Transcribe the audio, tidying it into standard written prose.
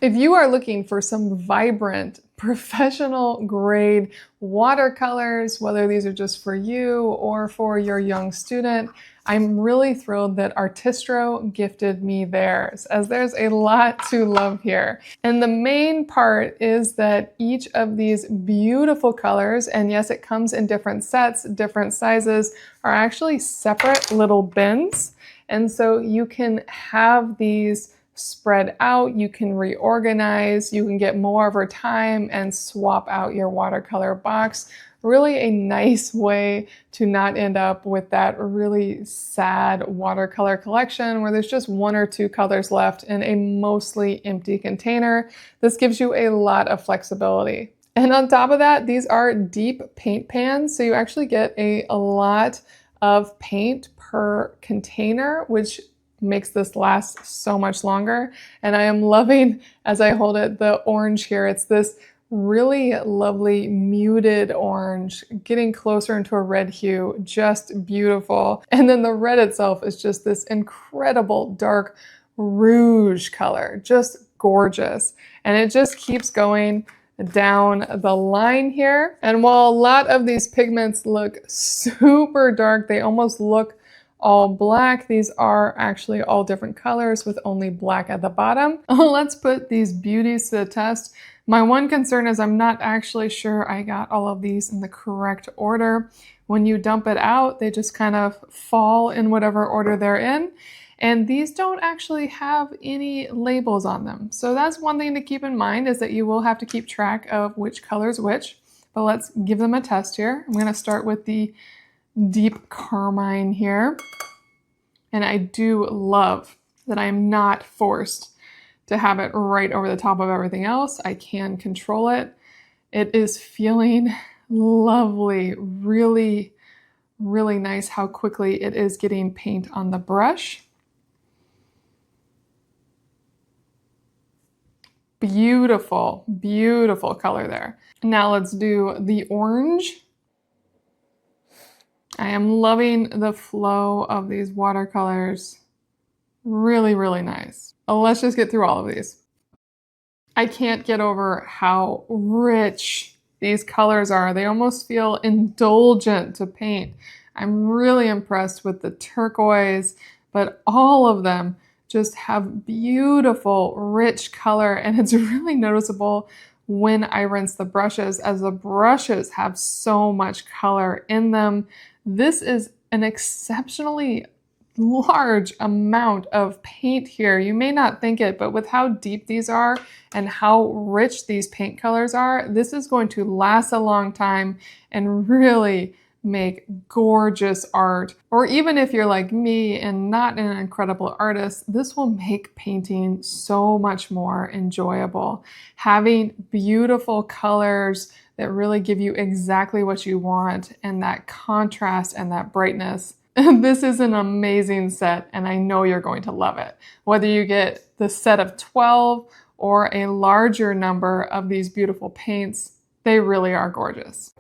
If you are looking for some vibrant, professional grade watercolors, whether these are just for you or for your young student, I'm really thrilled that Artistro gifted me theirs, as there's a lot to love here. And the main part is that each of these beautiful colors, and yes, it comes in different sets, different sizes, are actually separate little bins. And so you can have these spread out, you can reorganize, you can get more over time and swap out your watercolor box. Really a nice way to not end up with that really sad watercolor collection where there's just one or two colors left in a mostly empty container. This gives you a lot of flexibility. And on top of that, these are deep paint pans, so you actually get a lot of paint per container, which makes this last so much longer. And I am loving, as I hold it, the orange here. It's this really lovely muted orange, getting closer into a red hue, just beautiful. And then the red itself is just this incredible dark rouge color, just gorgeous. And it just keeps going down the line here. And while a lot of these pigments look super dark, they almost look all black. These are actually all different colors with only black at the bottom. Let's put these beauties to the test. My one concern is I'm not actually sure I got all of these in the correct order. When you dump it out, they just kind of fall in whatever order they're in. And these don't actually have any labels on them. So that's one thing to keep in mind, is that you will have to keep track of which color is which. But let's give them a test here. I'm gonna start with the deep carmine here. And I do love that I am not forced to have it right over the top of everything else. I can control it. It is feeling lovely, really, really nice how quickly it is getting paint on the brush. Beautiful, beautiful color there. Now let's do the orange. I am loving the flow of these watercolors. Really, really nice. Let's just get through all of these. I can't get over how rich these colors are. They almost feel indulgent to paint. I'm really impressed with the turquoise, but all of them just have beautiful, rich color, and it's really noticeable when I rinse the brushes, as the brushes have so much color in them. This is an exceptionally large amount of paint here. You may not think it, but with how deep these are and how rich these paint colors are, this is going to last a long time and really make gorgeous art. Or even if you're like me and not an incredible artist, this will make painting so much more enjoyable. Having beautiful colors that really give you exactly what you want, and that contrast and that brightness. This is an amazing set, and I know you're going to love it. Whether you get the set of 12 or a larger number of these beautiful paints, they really are gorgeous.